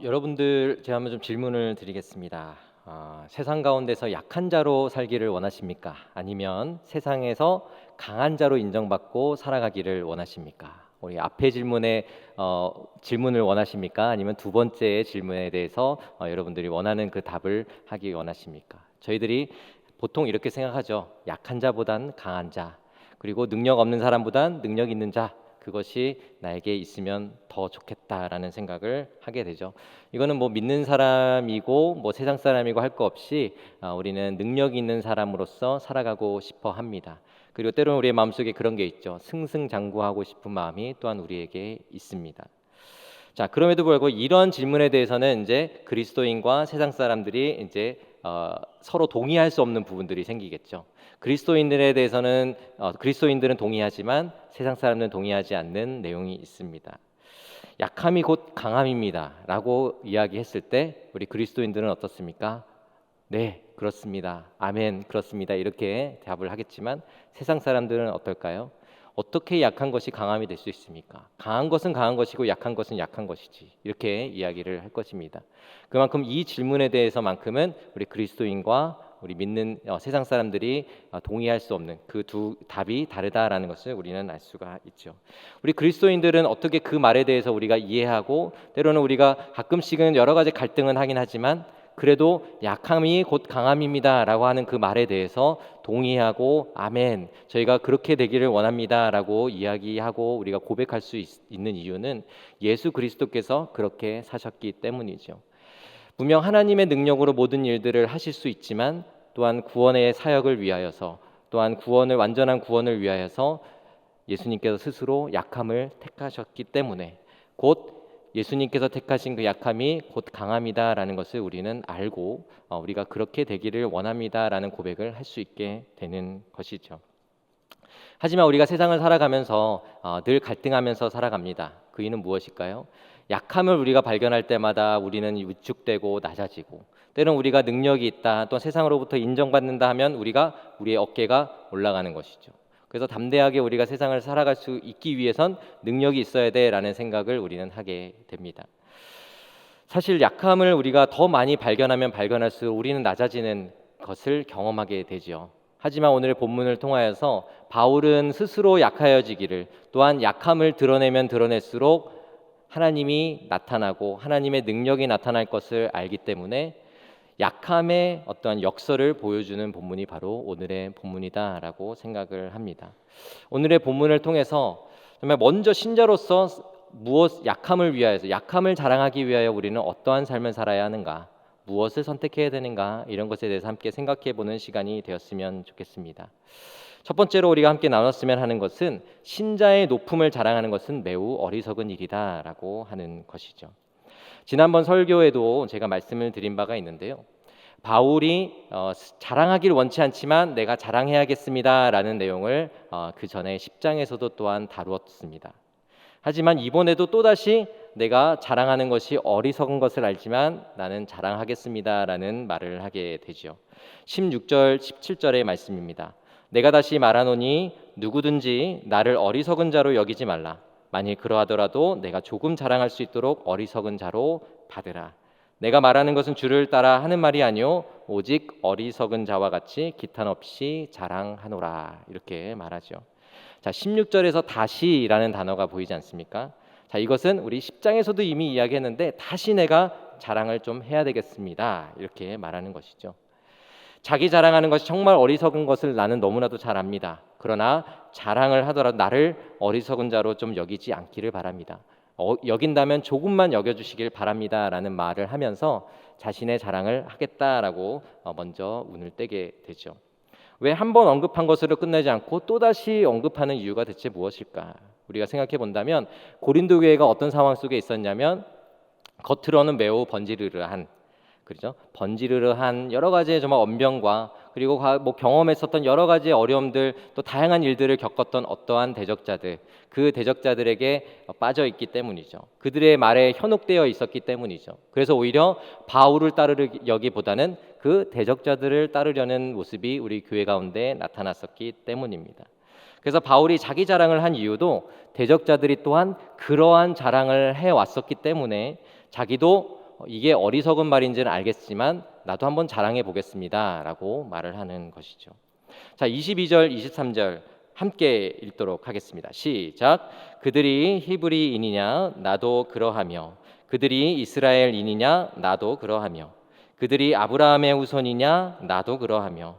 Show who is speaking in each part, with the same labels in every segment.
Speaker 1: 여러분들 제가 한번 좀 질문을 드리겠습니다. 세상 가운데서 약한 자로 살기를 원하십니까? 아니면 세상에서 강한 자로 인정받고 살아가기를 원하십니까? 우리 앞에 질문에 질문을 원하십니까? 아니면 두 번째 질문에 대해서 여러분들이 원하는 그 답을 하기 원하십니까? 저희들이 보통 이렇게 생각하죠. 약한 자보단 강한 자, 그리고 능력 없는 사람보단 능력 있는 자, 그것이 나에게 있으면 더 좋겠다라는 생각을 하게 되죠. 이거는 뭐 믿는 사람이고 뭐 세상 사람이고 할 거 없이 우리는 능력 있는 사람으로서 살아가고 싶어 합니다. 그리고 때로는 우리의 마음속에 그런 게 있죠. 승승장구하고 싶은 마음이 또한 우리에게 있습니다. 자, 그럼에도 불구하고 이런 질문에 대해서는 이제 그리스도인과 세상 사람들이 이제 서로 동의할 수 없는 부분들이 생기겠죠. 그리스도인들에 대해서는 그리스도인들은 동의하지만 세상 사람들은 동의하지 않는 내용이 있습니다. 약함이 곧 강함입니다라고 이야기했을 때 우리 그리스도인들은 어떻습니까? 네, 그렇습니다. 아멘, 그렇습니다. 이렇게 답을 하겠지만 세상 사람들은 어떨까요? 어떻게 약한 것이 강함이 될 수 있습니까? 강한 것은 강한 것이고 약한 것은 약한 것이지. 이렇게 이야기를 할 것입니다. 그만큼 이 질문에 대해서만큼은 우리 그리스도인과 우리 믿는 세상 사람들이 동의할 수 없는 그 두 답이 다르다라는 것을 우리는 알 수가 있죠. 우리 그리스도인들은 어떻게 그 말에 대해서 우리가 이해하고 때로는 우리가 가끔씩은 여러 가지 갈등은 하긴 하지만 그래도 약함이 곧 강함입니다라고 하는 그 말에 대해서 동의하고 아멘, 저희가 그렇게 되기를 원합니다라고 이야기하고 우리가 고백할 수 있는 이유는 예수 그리스도께서 그렇게 사셨기 때문이죠. 분명 하나님의 능력으로 모든 일들을 하실 수 있지만 또한 구원의 사역을 위하여서 또한 완전한 구원을 위하여서 예수님께서 스스로 약함을 택하셨기 때문에 곧 예수님께서 택하신 그 약함이 곧 강함이다라는 것을 우리는 알고 우리가 그렇게 되기를 원합니다라는 고백을 할 수 있게 되는 것이죠. 하지만 우리가 세상을 살아가면서 늘 갈등하면서 살아갑니다. 그 이유는 무엇일까요? 약함을 우리가 발견할 때마다 우리는 위축되고 낮아지고 때로는 우리가 능력이 있다 또 세상으로부터 인정받는다 하면 우리의 어깨가 올라가는 것이죠. 그래서 담대하게 우리가 세상을 살아갈 수 있기 위해선 능력이 있어야 돼라는 생각을 우리는 하게 됩니다. 사실 약함을 우리가 더 많이 발견하면 발견할수록 우리는 낮아지는 것을 경험하게 되지요. 하지만 오늘의 본문을 통하여서 바울은 스스로 약하여지기를 또한 약함을 드러내면 드러낼수록 하나님이 나타나고 하나님의 능력이 나타날 것을 알기 때문에 약함의 어떠한 역설을 보여주는 본문이 바로 오늘의 본문이다라고 생각을 합니다. 오늘의 본문을 통해서 정말 먼저 신자로서 약함을 위하여서 약함을 자랑하기 위하여 우리는 어떠한 삶을 살아야 하는가, 무엇을 선택해야 되는가 이런 것에 대해서 함께 생각해보는 시간이 되었으면 좋겠습니다. 첫 번째로 우리가 함께 나눴으면 하는 것은 신자의 높음을 자랑하는 것은 매우 어리석은 일이다라고 하는 것이죠. 지난번 설교에도 제가 말씀을 드린 바가 있는데요. 바울이 자랑하기를 원치 않지만 내가 자랑해야겠습니다라는 내용을 그 전에 10장에서도 또한 다루었습니다. 하지만 이번에도 또다시 내가 자랑하는 것이 어리석은 것을 알지만 나는 자랑하겠습니다라는 말을 하게 되죠. 16절 17절의 말씀입니다. 내가 다시 말하노니 누구든지 나를 어리석은 자로 여기지 말라. 만일 그러하더라도 내가 조금 자랑할 수 있도록 어리석은 자로 받으라. 내가 말하는 것은 주를 따라 하는 말이 아니요 오직 어리석은 자와 같이 기탄 없이 자랑하노라. 이렇게 말하죠. 자, 16절에서 다시라는 단어가 보이지 않습니까? 자, 이것은 우리 10장에서도 이미 이야기했는데 다시 내가 자랑을 좀 해야 되겠습니다. 이렇게 말하는 것이죠. 자기 자랑하는 것이 정말 어리석은 것을 나는 너무나도 잘 압니다. 그러나 자랑을 하더라도 나를 어리석은 자로 좀 여기지 않기를 바랍니다. 여긴다면 조금만 여겨주시길 바랍니다라는 말을 하면서 자신의 자랑을 하겠다라고 먼저 운을 떼게 되죠. 왜 한 번 언급한 것으로 끝나지 않고 또다시 언급하는 이유가 대체 무엇일까? 우리가 생각해 본다면 고린도 교회가 어떤 상황 속에 있었냐면 겉으로는 매우 번지르르한 그렇죠? 번지르르한 여러 가지의 정말 언변과 그리고 뭐 경험했었던 여러 가지의 어려움들 또 다양한 일들을 겪었던 어떠한 대적자들 그 대적자들에게 빠져 있기 때문이죠. 그들의 말에 현혹되어 있었기 때문이죠. 그래서 오히려 바울을 따르기보다는 그 대적자들을 따르려는 모습이 우리 교회 가운데 나타났었기 때문입니다. 그래서 바울이 자기 자랑을 한 이유도 대적자들이 또한 그러한 자랑을 해왔었기 때문에 자기도 이게 어리석은 말인지는 알겠지만 나도 한번 자랑해 보겠습니다라고 말을 하는 것이죠. 자, 22절, 23절 함께 읽도록 하겠습니다. 시작. 그들이 히브리인이냐 나도 그러하며 그들이 이스라엘인이냐 나도 그러하며 그들이 아브라함의 후손이냐 나도 그러하며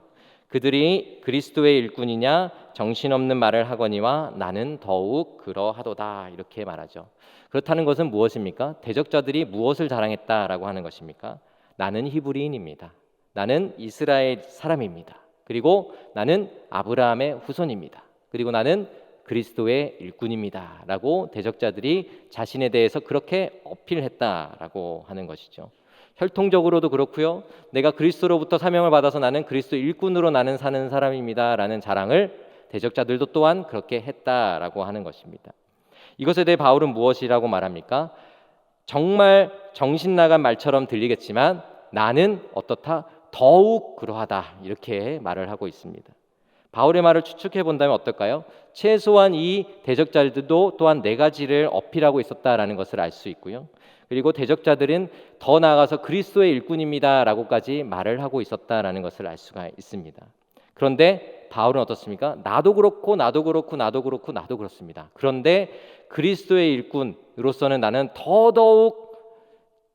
Speaker 1: 그들이 그리스도의 일꾼이냐 정신없는 말을 하거니와 나는 더욱 그러하도다. 이렇게 말하죠. 그렇다는 것은 무엇입니까? 대적자들이 무엇을 자랑했다라고 하는 것입니까? 나는 히브리인입니다. 나는 이스라엘 사람입니다. 그리고 나는 아브라함의 후손입니다. 그리고 나는 그리스도의 일꾼입니다. 라고 대적자들이 자신에 대해서 그렇게 어필했다라고 하는 것이죠. 혈통적으로도 그렇고요. 내가 그리스도로부터 사명을 받아서 나는 그리스도 일꾼으로 나는 사는 사람입니다. 라는 자랑을 대적자들도 또한 그렇게 했다라고 하는 것입니다. 이것에 대해 바울은 무엇이라고 말합니까? 정말 정신 나간 말처럼 들리겠지만 나는 어떻다? 더욱 그러하다. 이렇게 말을 하고 있습니다. 바울의 말을 추측해 본다면 어떨까요? 최소한 이 대적자들도 또한 네 가지를 어필하고 있었다라는 것을 알 수 있고요. 그리고 대적자들은 더 나아가서 그리스도의 일꾼입니다라고까지 말을 하고 있었다라는 것을 알 수가 있습니다. 그런데 바울은 어떻습니까? 나도 그렇고 나도 그렇고 나도 그렇고 나도 그렇습니다. 그런데 그리스도의 일꾼으로서는 나는 더더욱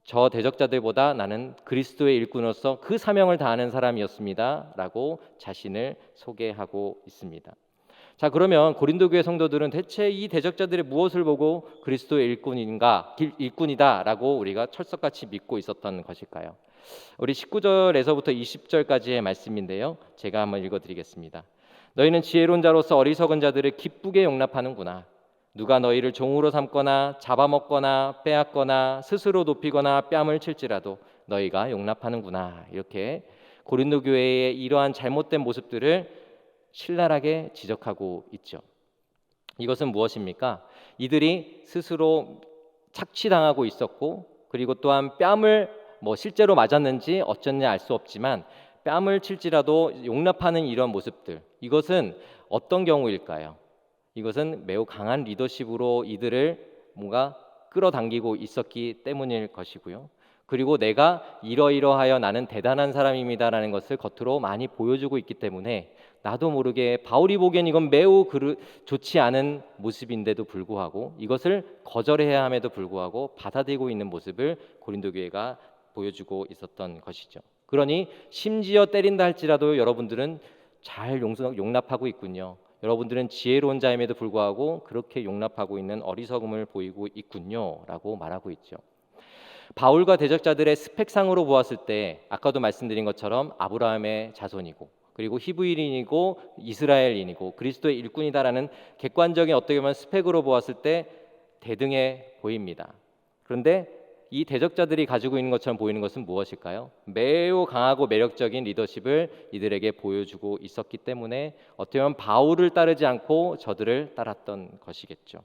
Speaker 1: 저 대적자들보다 나는 그리스도의 일꾼으로서 그 사명을 다하는 사람이었습니다 라고 자신을 소개하고 있습니다. 자, 그러면 고린도 교회 성도들은 대체 이 대적자들의 무엇을 보고 그리스도의 일꾼이다 라고 우리가 철석같이 믿고 있었던 것일까요? 우리 19절에서부터 20절까지의 말씀인데요, 제가 한번 읽어드리겠습니다. 너희는 지혜로운 자로서 어리석은 자들을 기쁘게 용납하는구나. 누가 너희를 종으로 삼거나 잡아먹거나 빼앗거나 스스로 높이거나 뺨을 칠지라도 너희가 용납하는구나. 이렇게 고린도 교회의 이러한 잘못된 모습들을 신랄하게 지적하고 있죠. 이것은 무엇입니까? 이들이 스스로 착취당하고 있었고, 그리고 또한 뺨을 실제로 맞았는지 어쩐지 알 수 없지만 뺨을 칠지라도 용납하는 이런 모습들, 이것은 어떤 경우일까요? 이것은 매우 강한 리더십으로 이들을 뭔가 끌어당기고 있었기 때문일 것이고요. 그리고 내가 이러이러하여 나는 대단한 사람입니다라는 것을 겉으로 많이 보여주고 있기 때문에 나도 모르게 바울이 보기엔 이건 매우 좋지 않은 모습인데도 불구하고 이것을 거절해야 함에도 불구하고 받아들이고 있는 모습을 고린도 교회가 보여주고 있었던 것이죠. 그러니 심지어 때린다 할지라도 여러분들은 잘 용납하고 있군요. 여러분들은 지혜로운 자임에도 불구하고 그렇게 용납하고 있는 어리석음을 보이고 있군요 라고 말하고 있죠. 바울과 대적자들의 스펙상으로 보았을 때 아까도 말씀드린 것처럼 아브라함의 자손이고 그리고 히브리인이고 이스라엘인이고 그리스도의 일꾼이다라는 객관적인 어떻게 보면 스펙으로 보았을 때 대등해 보입니다. 그런데 이 대적자들이 가지고 있는 것처럼 보이는 것은 무엇일까요? 매우 강하고 매력적인 리더십을 이들에게 보여주고 있었기 때문에 어떻게 보면 바울을 따르지 않고 저들을 따랐던 것이겠죠.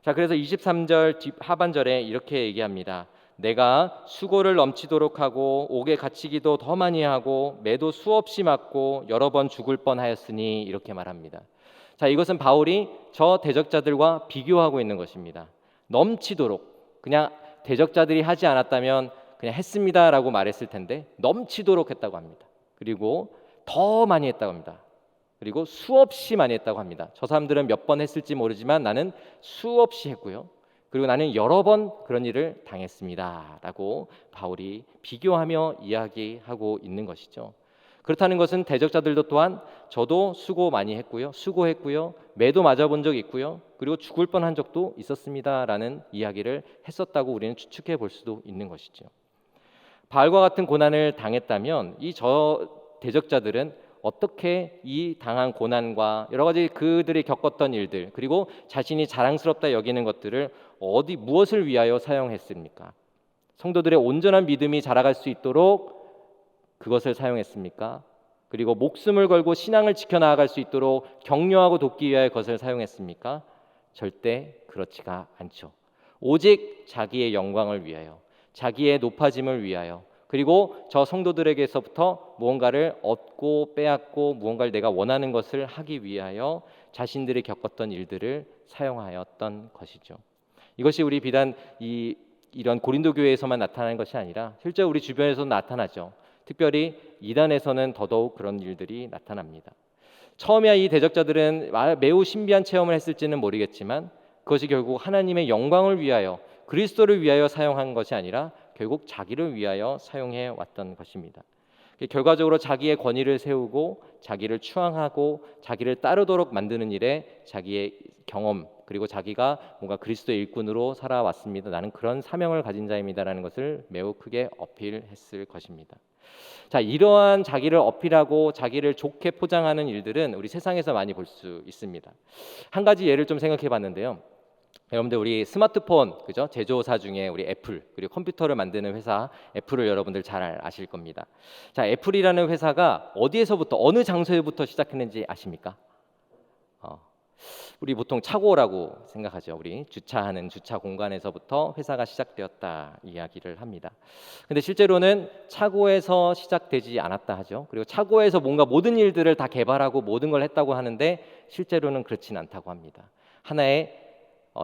Speaker 1: 자, 그래서 23절 하반절에 이렇게 얘기합니다. 내가 수고를 넘치도록 하고 옥에 갇히기도 더 많이 하고 매도 수없이 맞고 여러 번 죽을 뻔하였으니 이렇게 말합니다. 자, 이것은 바울이 저 대적자들과 비교하고 있는 것입니다. 넘치도록, 그냥 대적자들이 하지 않았다면 그냥 했습니다라고 말했을 텐데 넘치도록 했다고 합니다. 그리고 더 많이 했다고 합니다. 그리고 수없이 많이 했다고 합니다. 저 사람들은 몇 번 했을지 모르지만 나는 수없이 했고요. 그리고 나는 여러 번 그런 일을 당했습니다라고 바울이 비교하며 이야기하고 있는 것이죠. 그렇다는 것은 대적자들도 또한 저도 수고 많이 했고요, 수고했고요, 매도 맞아본 적 있고요, 그리고 죽을 뻔한 적도 있었습니다라는 이야기를 했었다고 우리는 추측해 볼 수도 있는 것이죠. 바울과 같은 고난을 당했다면 이 대적자들은 어떻게 이 당한 고난과 여러 가지 그들이 겪었던 일들 그리고 자신이 자랑스럽다 여기는 것들을 무엇을 위하여 사용했습니까? 성도들의 온전한 믿음이 자라갈 수 있도록 그것을 사용했습니까? 그리고 목숨을 걸고 신앙을 지켜나갈 수 있도록 격려하고 돕기 위하여 그것을 사용했습니까? 절대 그렇지가 않죠. 오직 자기의 영광을 위하여, 자기의 높아짐을 위하여, 그리고 저 성도들에게서부터 무언가를 얻고 빼앗고 무언가를 내가 원하는 것을 하기 위하여 자신들이 겪었던 일들을 사용하였던 것이죠. 이것이 우리 비단 이 이런 고린도 교회에서만 나타나는 것이 아니라 실제 우리 주변에서 나타나죠. 특별히 이단에서는 더더욱 그런 일들이 나타납니다. 처음에야 이 대적자들은 매우 신비한 체험을 했을지는 모르겠지만 그것이 결국 하나님의 영광을 위하여 그리스도를 위하여 사용한 것이 아니라 결국 자기를 위하여 사용해 왔던 것입니다. 결과적으로 자기의 권위를 세우고 자기를 추앙하고 자기를 따르도록 만드는 일에 자기의 경험 그리고 자기가 뭔가 그리스도의 일꾼으로 살아왔습니다. 나는 그런 사명을 가진 자입니다라는 것을 매우 크게 어필했을 것입니다. 자, 이러한 자기를 어필하고 자기를 좋게 포장하는 일들은 우리 세상에서 많이 볼 수 있습니다. 한 가지 예를 좀 생각해 봤는데요. 여러분들 우리 스마트폰 그죠? 제조사 중에 우리 애플 그리고 컴퓨터를 만드는 회사 애플을 여러분들 잘 아실 겁니다. 자, 애플이라는 회사가 어디에서부터 어느 장소에부터 시작했는지 아십니까? 우리 보통 차고라고 생각하죠. 우리 주차하는 주차 공간에서부터 회사가 시작되었다 이야기를 합니다. 근데 실제로는 차고에서 시작되지 않았다 하죠. 그리고 차고에서 뭔가 모든 일들을 다 개발하고 모든 걸 했다고 하는데 실제로는 그렇진 않다고 합니다. 하나의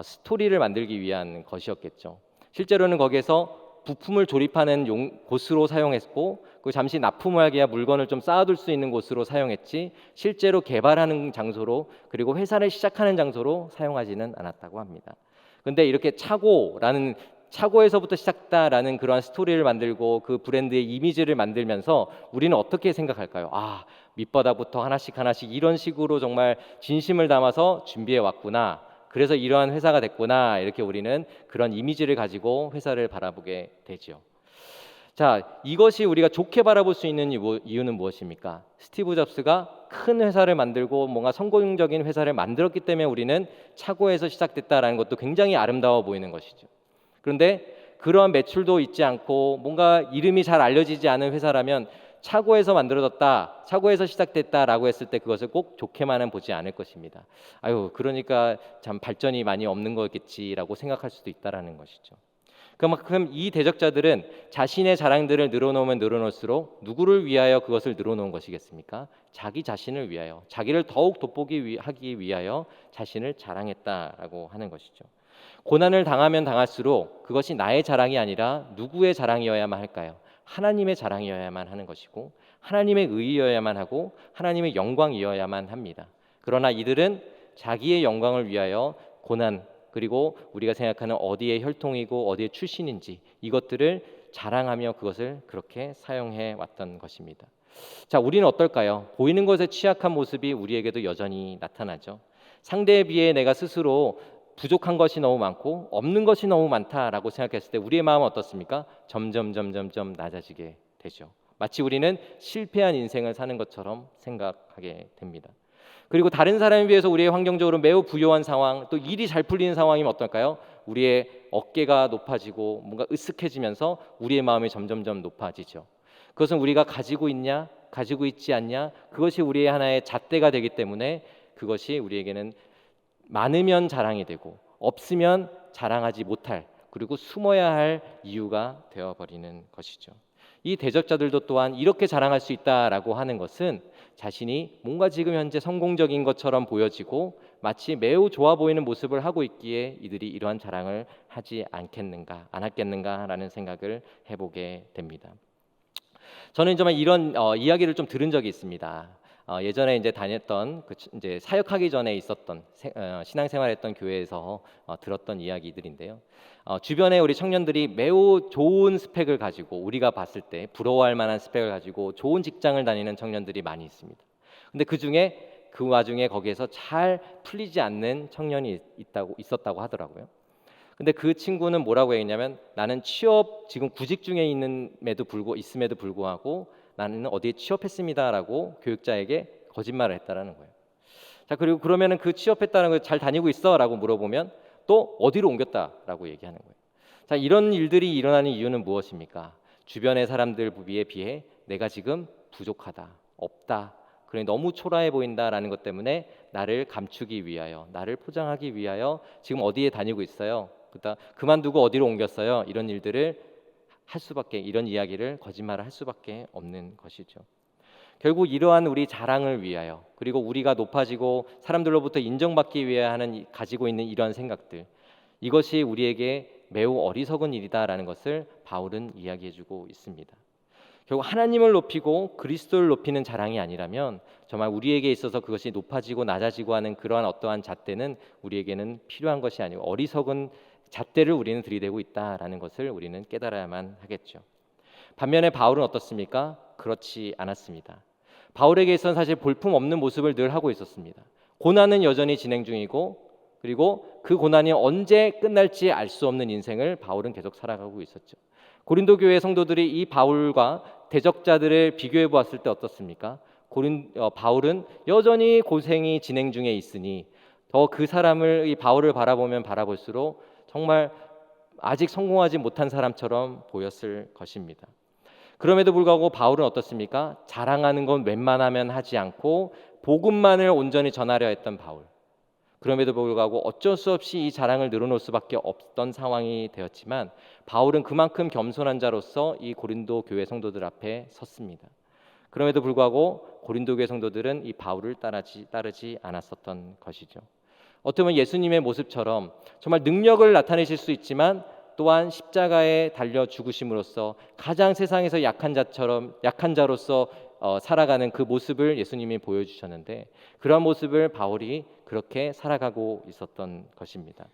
Speaker 1: 스토리를 만들기 위한 것이었겠죠. 실제로는 거기에서 부품을 조립하는 곳으로 사용했고 그 잠시 납품을 하기 위해 물건을 좀 쌓아둘 수 있는 곳으로 사용했지 실제로 개발하는 장소로 그리고 회사를 시작하는 장소로 사용하지는 않았다고 합니다. 그런데 이렇게 차고에서부터 시작다라는 그러한 스토리를 만들고 그 브랜드의 이미지를 만들면서 우리는 어떻게 생각할까요? 아, 밑바닥부터 하나씩 이런 식으로 정말 진심을 담아서 준비해 왔구나. 그래서 이러한 회사가 됐구나 이렇게 우리는 그런 이미지를 가지고 회사를 바라보게 되죠. 자, 이것이 우리가 좋게 바라볼 수 있는 이유는 무엇입니까? 스티브 잡스가 큰 회사를 만들고 뭔가 성공적인 회사를 만들었기 때문에 우리는 차고에서 시작됐다라는 것도 굉장히 아름다워 보이는 것이죠. 그런데 그러한 매출도 있지 않고 뭔가 이름이 잘 알려지지 않은 회사라면 차고에서 만들어졌다, 차고에서 시작됐다라고 했을 때 그것을 꼭 좋게만은 보지 않을 것입니다. 아유, 그러니까 참 발전이 많이 없는 거겠지라고 생각할 수도 있다라는 것이죠. 그만큼 이 대적자들은 자신의 자랑들을 늘어놓으면 늘어놓을수록 누구를 위하여 그것을 늘어놓은 것이겠습니까? 자기 자신을 위하여, 자기를 더욱 하기 위하여 자신을 자랑했다라고 하는 것이죠. 고난을 당하면 당할수록 그것이 나의 자랑이 아니라 누구의 자랑이어야만 할까요? 하나님의 자랑이어야만 하는 것이고 하나님의 의의여야만 하고 하나님의 영광이어야만 합니다. 그러나 이들은 자기의 영광을 위하여 고난 그리고 우리가 생각하는 어디의 혈통이고 어디의 출신인지 이것들을 자랑하며 그것을 그렇게 사용해 왔던 것입니다. 자, 우리는 어떨까요? 보이는 것에 취약한 모습이 우리에게도 여전히 나타나죠. 상대에 비해 내가 스스로 부족한 것이 너무 많고 없는 것이 너무 많다라고 생각했을 때 우리의 마음은 어떻습니까? 점점 낮아지게 되죠. 마치 우리는 실패한 인생을 사는 것처럼 생각하게 됩니다. 그리고 다른 사람에 비해서 우리의 환경적으로 매우 부유한 상황, 또 일이 잘 풀리는 상황이면 어떨까요? 우리의 어깨가 높아지고 뭔가 으쓱해지면서 우리의 마음이 점점 높아지죠. 그것은 우리가 가지고 있냐, 가지고 있지 않냐, 그것이 우리의 하나의 잣대가 되기 때문에 그것이 우리에게는 많으면 자랑이 되고 없으면 자랑하지 못할 그리고 숨어야 할 이유가 되어버리는 것이죠. 이 대적자들도 또한 이렇게 자랑할 수 있다라고 하는 것은 자신이 뭔가 지금 현재 성공적인 것처럼 보여지고 마치 매우 좋아 보이는 모습을 하고 있기에 이들이 이러한 자랑을 하지 않았겠는가라는 생각을 해보게 됩니다. 저는 정말 이런 이야기를 좀 들은 적이 있습니다. 예전에 이제 다녔던 이제 사역하기 전에 있었던 신앙생활했던 교회에서 들었던 이야기들인데요. 주변에 우리 청년들이 매우 좋은 스펙을 가지고 우리가 봤을 때 부러워할 만한 스펙을 가지고 좋은 직장을 다니는 청년들이 많이 있습니다. 근데 그 와중에 거기에서 잘 풀리지 않는 청년이 있었다고 하더라고요. 근데 그 친구는 뭐라고 했냐면 나는 취업 지금 구직 중에 있음에도 불구하고 나는 어디에 취업했습니다라고 교육자에게 거짓말을 했다라는 거예요. 자, 그리고 그러면은 그 취업했다는 걸 잘 다니고 있어라고 물어보면 또 어디로 옮겼다라고 얘기하는 거예요. 자, 이런 일들이 일어나는 이유는 무엇입니까? 주변의 사람들에 비해 내가 지금 부족하다, 없다, 그래 너무 초라해 보인다라는 것 때문에 나를 감추기 위하여, 나를 포장하기 위하여 지금 어디에 다니고 있어요? 그만두고 어디로 옮겼어요? 이런 이야기를 거짓말을 할 수밖에 없는 것이죠. 결국 이러한 우리 자랑을 위하여 그리고 우리가 높아지고 사람들로부터 인정받기 위해 가지고 있는 이러한 생각들 이것이 우리에게 매우 어리석은 일이다라는 것을 바울은 이야기해주고 있습니다. 결국 하나님을 높이고 그리스도를 높이는 자랑이 아니라면 정말 우리에게 있어서 그것이 높아지고 낮아지고 하는 그러한 어떠한 잣대는 우리에게는 필요한 것이 아니고 어리석은 잣대를 우리는 들이대고 있다라는 것을 우리는 깨달아야만 하겠죠. 반면에 바울은 어떻습니까? 그렇지 않았습니다. 바울에게 있어서는 사실 볼품없는 모습을 늘 하고 있었습니다. 고난은 여전히 진행 중이고 그리고 그 고난이 언제 끝날지 알 수 없는 인생을 바울은 계속 살아가고 있었죠. 고린도 교회 성도들이 이 바울과 대적자들을 비교해 보았을 때 어떻습니까? 바울은 여전히 고생이 진행 중에 있으니 더 그 사람을 이 바울을 바라보면 바라볼수록 정말 아직 성공하지 못한 사람처럼 보였을 것입니다. 그럼에도 불구하고 바울은 어떻습니까? 자랑하는 건 웬만하면 하지 않고 복음만을 온전히 전하려 했던 바울. 그럼에도 불구하고 어쩔 수 없이 이 자랑을 늘어놓을 수밖에 없던 상황이 되었지만 바울은 그만큼 겸손한 자로서 이 고린도 교회 성도들 앞에 섰습니다. 그럼에도 불구하고 고린도 교회 성도들은 이 바울을 따르지 않았었던 것이죠. 어떻게 보면 예수님의 모습처럼 정말 능력을 나타내실 수 있지만 또한 십자가에 달려 죽으심으로써 가장 세상에서 약한 자로서 살아가는 그 모습을 예수님이 보여주셨는데 그런 모습을 바울이 그렇게 살아가고 있었던 것입니다.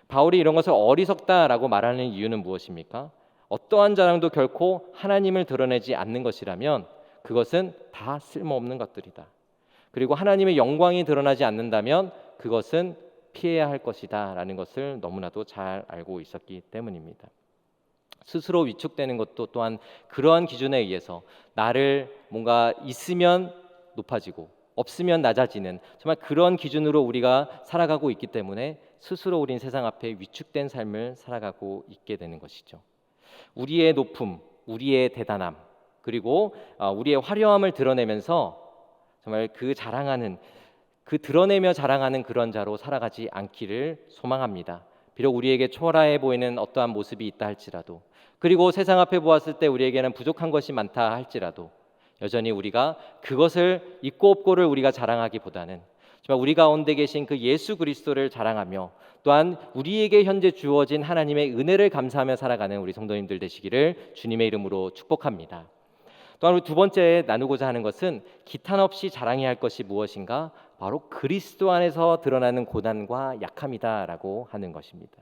Speaker 1: 바울이 이런 것을 어리석다라고 말하는 이유는 무엇입니까? 어떠한 자랑도 결코 하나님을 드러내지 않는 것이라면 그것은 다 쓸모없는 것들이다. 그리고 하나님의 영광이 드러나지 않는다면 그것은 피해야 할 것이다 라는 것을 너무나도 잘 알고 있었기 때문입니다. 스스로 위축되는 것도 또한 그러한 기준에 의해서 나를 뭔가 있으면 높아지고 없으면 낮아지는 정말 그런 기준으로 우리가 살아가고 있기 때문에 스스로 우린 세상 앞에 위축된 삶을 살아가고 있게 되는 것이죠. 우리의 높음, 우리의 대단함, 그리고 우리의 화려함을 드러내면서 정말 그 드러내며 자랑하는 그런 자로 살아가지 않기를 소망합니다. 비록 우리에게 초라해 보이는 어떠한 모습이 있다 할지라도 그리고 세상 앞에 보았을 때 우리에게는 부족한 것이 많다 할지라도 여전히 우리가 그것을 있고 없고를 우리가 자랑하기보다는 정말 우리 가운데 계신 그 예수 그리스도를 자랑하며 또한 우리에게 현재 주어진 하나님의 은혜를 감사하며 살아가는 우리 성도님들 되시기를 주님의 이름으로 축복합니다. 또한 우리 두 번째 나누고자 하는 것은 기탄 없이 자랑해야 할 것이 무엇인가? 바로 그리스도 안에서 드러나는 고난과 약함이다라고 하는 것입니다.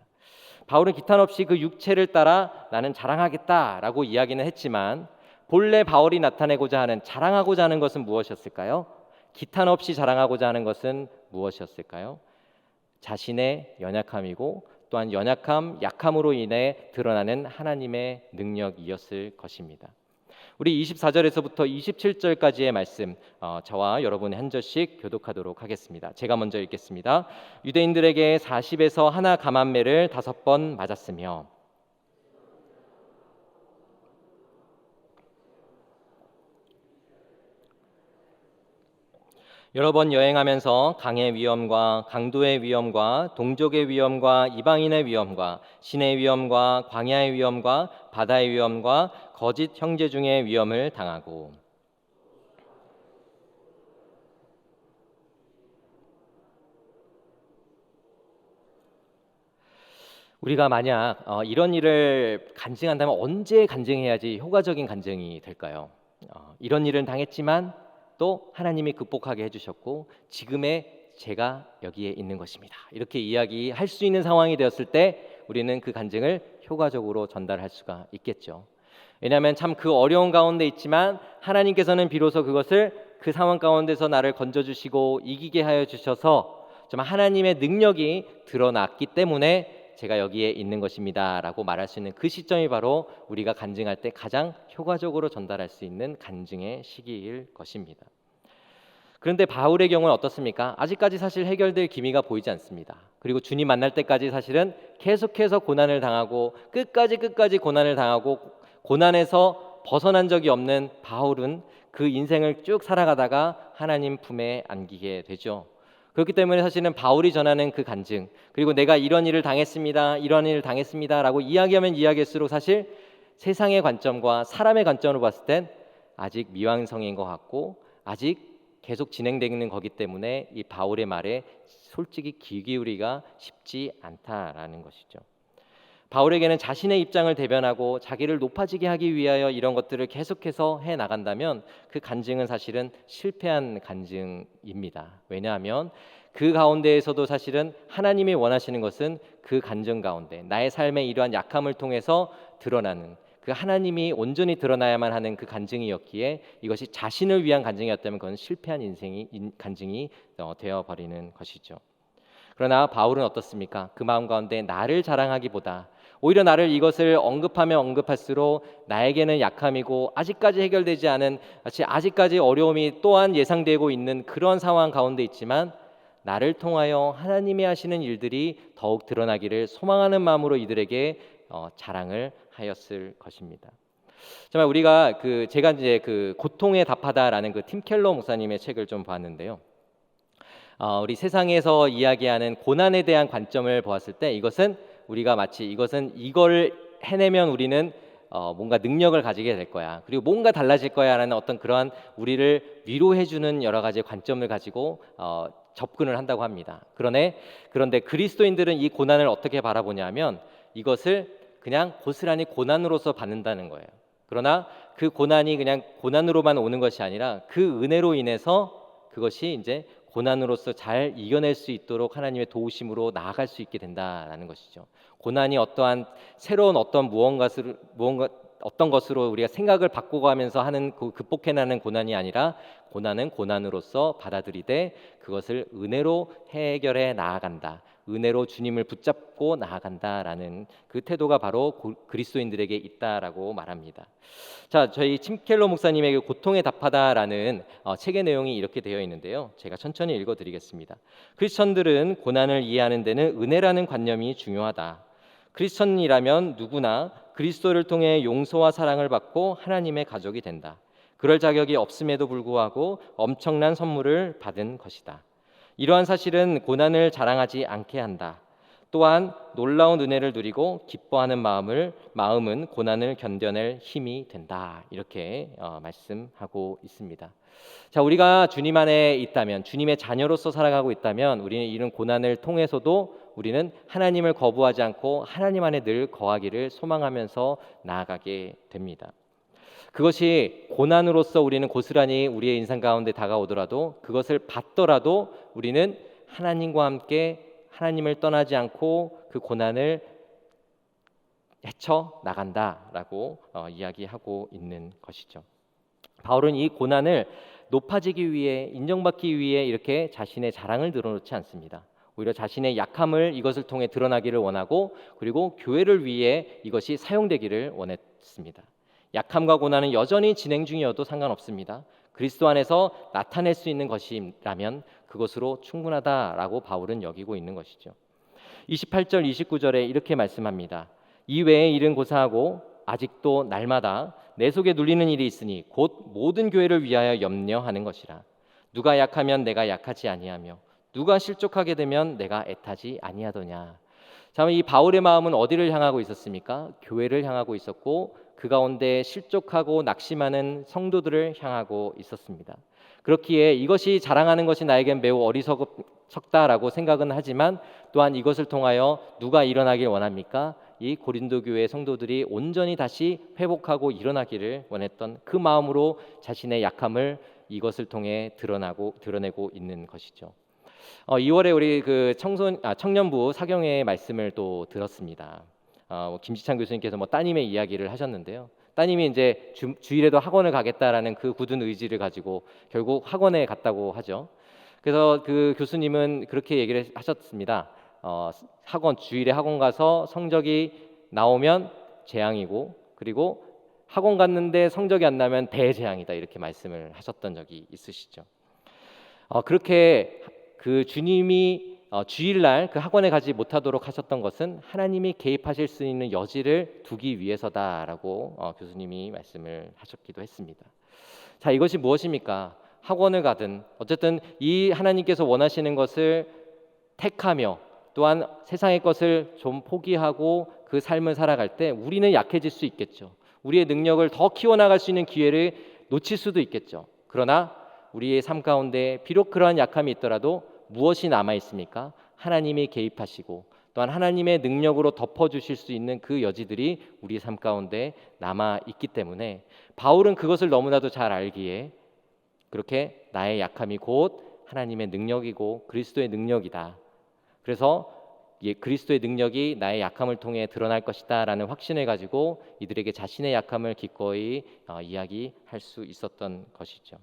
Speaker 1: 바울은 기탄 없이 그 육체를 따라 나는 자랑하겠다라고 이야기는 했지만 본래 바울이 나타내고자 하는 자랑하고자 하는 것은 무엇이었을까요? 기탄 없이 자랑하고자 하는 것은 무엇이었을까요? 자신의 연약함이고 또한 약함으로 인해 드러나는 하나님의 능력이었을 것입니다. 우리 24절에서부터 27절까지의 말씀 저와 여러분이 한 절씩 교독하도록 하겠습니다. 제가 먼저 읽겠습니다. 유대인들에게 40에서 하나 감한매를 5번 맞았으며 여러 번 여행하면서 강의 위험과 강도의 위험과 동족의 위험과 이방인의 위험과 신의 위험과 광야의 위험과 바다의 위험과 거짓 형제 중의 위험을 당하고 우리가 만약 이런 일을 간증한다면 언제 간증해야지 효과적인 간증이 될까요? 이런 일을 당했지만 또 하나님이 극복하게 해주셨고 지금의 제가 여기에 있는 것입니다. 이렇게 이야기할 수 있는 상황이 되었을 때 우리는 그 간증을 효과적으로 전달할 수가 있겠죠. 왜냐하면 참 그 어려운 가운데 있지만 하나님께서는 비로소 그것을 그 상황 가운데서 나를 건져주시고 이기게 하여 주셔서 정말 하나님의 능력이 드러났기 때문에 제가 여기에 있는 것입니다 라고 말할 수 있는 그 시점이 바로 우리가 간증할 때 가장 효과적으로 전달할 수 있는 간증의 시기일 것입니다. 그런데 바울의 경우는 어떻습니까? 아직까지 사실 해결될 기미가 보이지 않습니다. 그리고 주님 만날 때까지 사실은 계속해서 고난을 당하고 끝까지 고난을 당하고 고난에서 벗어난 적이 없는 바울은 그 인생을 쭉 살아가다가 하나님 품에 안기게 되죠. 그렇기 때문에 사실은 바울이 전하는 그 간증 그리고 내가 이런 일을 당했습니다. 이런 일을 당했습니다라고 이야기하면 이야기할수록 사실 세상의 관점과 사람의 관점으로 봤을 땐 아직 미완성인 것 같고 아직 계속 진행되는 거기 때문에 이 바울의 말에 솔직히 귀 기울이기가 쉽지 않다라는 것이죠. 바울에게는 자신의 입장을 대변하고 자기를 높아지게 하기 위하여 이런 것들을 계속해서 해 나간다면 그 간증은 사실은 실패한 간증입니다. 왜냐하면 그 가운데에서도 사실은 하나님이 원하시는 것은 그 간증 가운데 나의 삶의 이러한 약함을 통해서 드러나는 그 하나님이 온전히 드러나야만 하는 그 간증이었기에 이것이 자신을 위한 간증이었다면 그건 실패한 간증이 되어버리는 것이죠. 그러나 바울은 어떻습니까? 그 마음 가운데 나를 자랑하기보다 오히려 나를 이것을 언급하면 언급할수록 나에게는 약함이고 아직까지 해결되지 않은 아직까지 어려움이 또한 예상되고 있는 그런 상황 가운데 있지만 나를 통하여 하나님이 하시는 일들이 더욱 드러나기를 소망하는 마음으로 이들에게 자랑을 하였을 것입니다. 정말 우리가 제가 이제 고통에 답하다라는 팀 켈러 목사님의 책을 좀 봤는데요. 우리 세상에서 이야기하는 고난에 대한 관점을 보았을 때 이것은 우리가 마치 이걸 해내면 우리는 뭔가 능력을 가지게 될 거야. 그리고 뭔가 달라질 거야라는 어떤 그러한 우리를 위로해주는 여러 가지 관점을 가지고 접근을 한다고 합니다. 그런데 그리스도인들은 이 고난을 어떻게 바라보냐면 이것을 그냥 고스란히 고난으로서 받는다는 거예요. 그러나 그 고난이 그냥 고난으로만 오는 것이 아니라 그 은혜로 인해서 그것이 이제 고난으로서 잘 이겨낼 수 있도록 하나님의 도우심으로 나아갈 수 있게 된다라는 것이죠. 고난이 어떠한 새로운 어떤 어떤 것으로 우리가 생각을 바꿔가면서 하는 극복해나는 고난이 아니라 고난은 고난으로서 받아들이되 그것을 은혜로 해결해 나아간다. 은혜로 주님을 붙잡고 나아간다라는 그 태도가 바로 그리스도인들에게 있다라고 말합니다. 자, 저희 tim 켈러 목사님의 고통에 답하다라는 책의 내용이 이렇게 되어 있는데요. 제가 천천히 읽어드리겠습니다. 크리스천들은 고난을 이해하는 데는 은혜라는 관념이 중요하다. 크리스천이라면 누구나 그리스도를 통해 용서와 사랑을 받고 하나님의 가족이 된다. 그럴 자격이 없음에도 불구하고 엄청난 선물을 받은 것이다. 이러한 사실은 고난을 자랑하지 않게 한다. 또한 놀라운 은혜를 누리고 기뻐하는 마음은 고난을 견뎌낼 힘이 된다. 이렇게 말씀하고 있습니다. 자, 우리가 주님 안에 있다면, 주님의 자녀로서 살아가고 있다면 우리는 이런 고난을 통해서도 우리는 하나님을 거부하지 않고 하나님 안에 늘 거하기를 소망하면서 나아가게 됩니다. 그것이 고난으로서 우리는 고스란히 우리의 인생 가운데 다가오더라도 그것을 받더라도 우리는 하나님과 함께 하나님을 떠나지 않고 그 고난을 헤쳐 나간다라고 이야기하고 있는 것이죠. 바울은 이 고난을 높아지기 위해 인정받기 위해 이렇게 자신의 자랑을 늘어놓지 않습니다. 오히려 자신의 약함을 이것을 통해 드러나기를 원하고 그리고 교회를 위해 이것이 사용되기를 원했습니다. 약함과 고난은 여전히 진행 중이어도 상관없습니다. 그리스도 안에서 나타낼 수 있는 것이라면 그것으로 충분하다라고 바울은 여기고 있는 것이죠. 28절 29절에 이렇게 말씀합니다. 이 외의 일은 고사하고 아직도 날마다 내 속에 눌리는 일이 있으니 곧 모든 교회를 위하여 염려하는 것이라. 누가 약하면 내가 약하지 아니하며 누가 실족하게 되면 내가 애타지 아니하더냐. 자, 이 바울의 마음은 어디를 향하고 있었습니까? 교회를 향하고 있었고 그 가운데 실족하고 낙심하는 성도들을 향하고 있었습니다. 그렇기에 이것이 자랑하는 것이 나에겐 매우 어리석다라고 생각은 하지만 또한 이것을 통하여 누가 일어나길 원합니까? 이 고린도 교회 성도들이 온전히 다시 회복하고 일어나기를 원했던 그 마음으로 자신의 약함을 이것을 통해 드러내고 있는 것이죠. 2월에 우리 청년부 사경회의 말씀을 또 들었습니다. 김지찬 교수님께서 따님의 이야기를 하셨는데요. 따님이 이제 주일에도 학원을 가겠다라는 그 굳은 의지를 가지고 결국 학원에 갔다고 하죠. 그래서 그 교수님은 그렇게 얘기를 하셨습니다. 주일에 학원 가서 성적이 나오면 재앙이고 그리고 학원 갔는데 성적이 안 나면 대재앙이다 이렇게 말씀을 하셨던 적이 있으시죠. 그렇게 그 주님이 주일날 그 학원에 가지 못하도록 하셨던 것은 하나님이 개입하실 수 있는 여지를 두기 위해서다라고 교수님이 말씀을 하셨기도 했습니다. 자, 이것이 무엇입니까? 학원을 가든 어쨌든 이 하나님께서 원하시는 것을 택하며 또한 세상의 것을 좀 포기하고 그 삶을 살아갈 때 우리는 약해질 수 있겠죠. 우리의 능력을 더 키워나갈 수 있는 기회를 놓칠 수도 있겠죠. 그러나 우리의 삶 가운데 비록 그러한 약함이 있더라도 무엇이 남아 있습니까? 하나님이 개입하시고 또한 하나님의 능력으로 덮어주실 수 있는 그 여지들이 우리 삶 가운데 남아 있기 때문에 바울은 그것을 너무나도 잘 알기에 그렇게 나의 약함이 곧 하나님의 능력이고 그리스도의 능력이다. 그래서 그리스도의 능력이 나의 약함을 통해 드러날 것이다 라는 확신을 가지고 이들에게 자신의 약함을 기꺼이 이야기할 수 있었던 것이죠.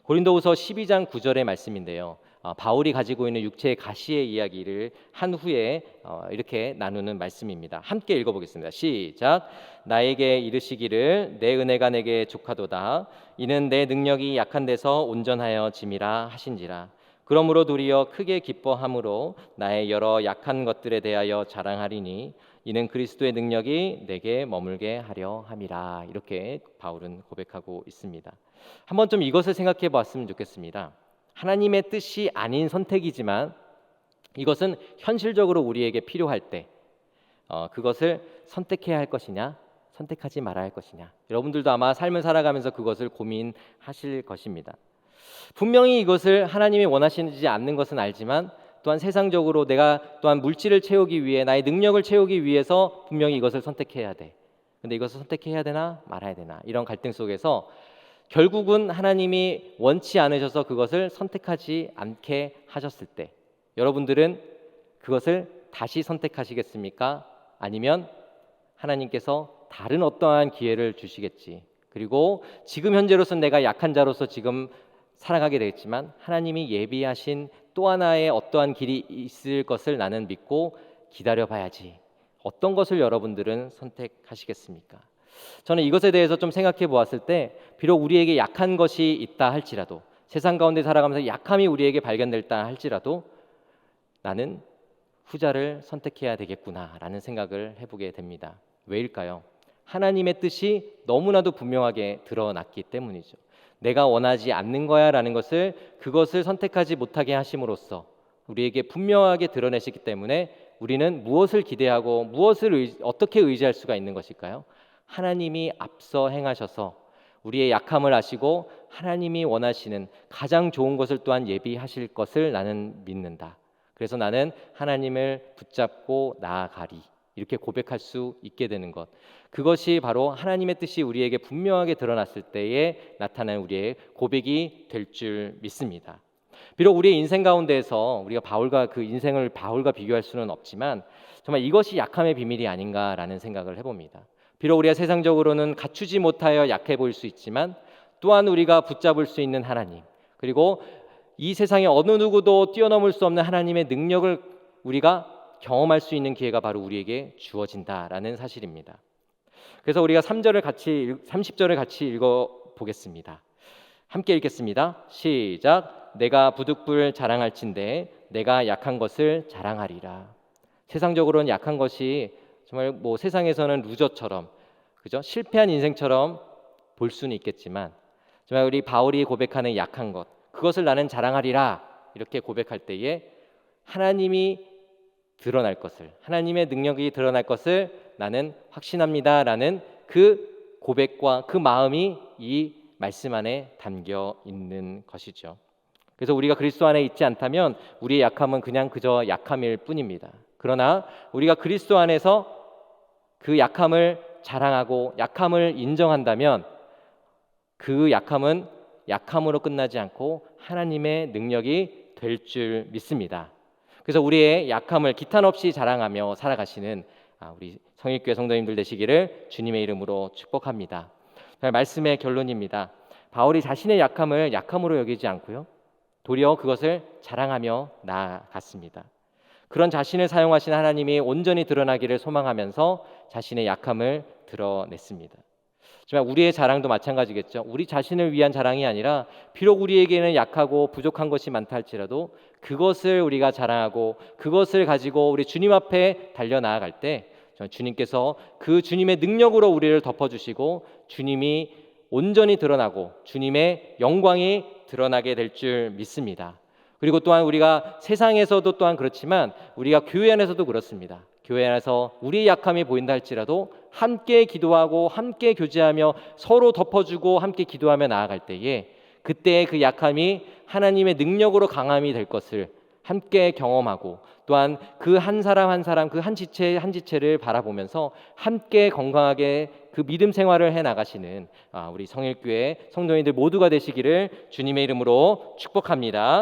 Speaker 1: 고린도후서 12장 9절의 말씀인데요. 바울이 가지고 있는 육체의 가시의 이야기를 한 후에 이렇게 나누는 말씀입니다. 함께 읽어보겠습니다. 시작. 나에게 이르시기를 내 은혜가 내게 족하도다. 이는 내 능력이 약한 데서 온전하여 짐이라 하신지라. 그러므로 도리어 크게 기뻐함으로 나의 여러 약한 것들에 대하여 자랑하리니 이는 그리스도의 능력이 내게 머물게 하려 함이라. 이렇게 바울은 고백하고 있습니다. 한번 좀 이것을 생각해 봤으면 좋겠습니다. 하나님의 뜻이 아닌 선택이지만 이것은 현실적으로 우리에게 필요할 때 그것을 선택해야 할 것이냐 선택하지 말아야 할 것이냐, 여러분들도 아마 삶을 살아가면서 그것을 고민하실 것입니다. 분명히 이것을 하나님이 원하시지 않는 것은 알지만 또한 세상적으로 내가 또한 물질을 채우기 위해 나의 능력을 채우기 위해서 분명히 이것을 선택해야 돼. 근데 이것을 선택해야 되나 말아야 되나, 이런 갈등 속에서 결국은 하나님이 원치 않으셔서 그것을 선택하지 않게 하셨을 때 여러분들은 그것을 다시 선택하시겠습니까? 아니면 하나님께서 다른 어떠한 기회를 주시겠지, 그리고 지금 현재로서는 내가 약한 자로서 지금 살아가게 되겠지만 하나님이 예비하신 또 하나의 어떠한 길이 있을 것을 나는 믿고 기다려봐야지, 어떤 것을 여러분들은 선택하시겠습니까? 저는 이것에 대해서 좀 생각해 보았을 때 비록 우리에게 약한 것이 있다 할지라도, 세상 가운데 살아가면서 약함이 우리에게 발견됐다 할지라도 나는 후자를 선택해야 되겠구나라는 생각을 해보게 됩니다. 왜일까요? 하나님의 뜻이 너무나도 분명하게 드러났기 때문이죠. 내가 원하지 않는 거야 라는 것을, 그것을 선택하지 못하게 하심으로써 우리에게 분명하게 드러내시기 때문에 우리는 무엇을 기대하고 무엇을 어떻게 의지할 수가 있는 것일까요? 하나님이 앞서 행하셔서 우리의 약함을 아시고 하나님이 원하시는 가장 좋은 것을 또한 예비하실 것을 나는 믿는다. 그래서 나는 하나님을 붙잡고 나아가리, 이렇게 고백할 수 있게 되는 것, 그것이 바로 하나님의 뜻이 우리에게 분명하게 드러났을 때에 나타나는 우리의 고백이 될 줄 믿습니다. 비록 우리의 인생 가운데에서 우리가 그 인생을 바울과 비교할 수는 없지만 정말 이것이 약함의 비밀이 아닌가라는 생각을 해봅니다. 비록 우리가 세상적으로는 갖추지 못하여 약해 보일 수 있지만 또한 우리가 붙잡을 수 있는 하나님, 그리고 이 세상에 어느 누구도 뛰어넘을 수 없는 하나님의 능력을 우리가 경험할 수 있는 기회가 바로 우리에게 주어진다라는 사실입니다. 그래서 우리가 30절을 같이 읽어보겠습니다. 함께 읽겠습니다. 시작. 내가 부득불 자랑할진대 내가 약한 것을 자랑하리라. 세상적으로는 약한 것이 정말 세상에서는 루저처럼, 그죠? 실패한 인생처럼 볼 수는 있겠지만 정말 우리 바울이 고백하는 약한 것, 그것을 나는 자랑하리라 이렇게 고백할 때에 하나님이 드러날 것을, 하나님의 능력이 드러날 것을 나는 확신합니다라는 그 고백과 그 마음이 이 말씀 안에 담겨 있는 것이죠. 그래서 우리가 그리스도 안에 있지 않다면 우리의 약함은 그저 약함일 뿐입니다. 그러나 우리가 그리스도 안에서 그 약함을 자랑하고 약함을 인정한다면 그 약함은 약함으로 끝나지 않고 하나님의 능력이 될 줄 믿습니다. 그래서 우리의 약함을 기탄 없이 자랑하며 살아가시는 우리 성일교회 성도님들 되시기를 주님의 이름으로 축복합니다. 말씀의 결론입니다. 바울이 자신의 약함을 약함으로 여기지 않고요, 도리어 그것을 자랑하며 나아갔습니다. 그런 자신을 사용하신 하나님이 온전히 드러나기를 소망하면서 자신의 약함을 드러냈습니다. 정말 우리의 자랑도 마찬가지겠죠. 우리 자신을 위한 자랑이 아니라 비록 우리에게는 약하고 부족한 것이 많다 할지라도 그것을 우리가 자랑하고 그것을 가지고 우리 주님 앞에 달려나아갈 때 주님께서 그 주님의 능력으로 우리를 덮어주시고 주님이 온전히 드러나고 주님의 영광이 드러나게 될 줄 믿습니다. 그리고 또한 우리가 세상에서도 또한 그렇지만 우리가 교회 안에서도 그렇습니다. 교회 안에서 우리의 약함이 보인다 할지라도 함께 기도하고 함께 교제하며 서로 덮어주고 함께 기도하며 나아갈 때에 그때의 그 약함이 하나님의 능력으로 강함이 될 것을 함께 경험하고 또 또한 그 한 사람 한 사람 그 한 지체 한 지체를 바라보면서 함께 건강하게 그 믿음 생활을 해 나가시는 우리 성일교회 성도님들 모두가 되시기를 주님의 이름으로 축복합니다.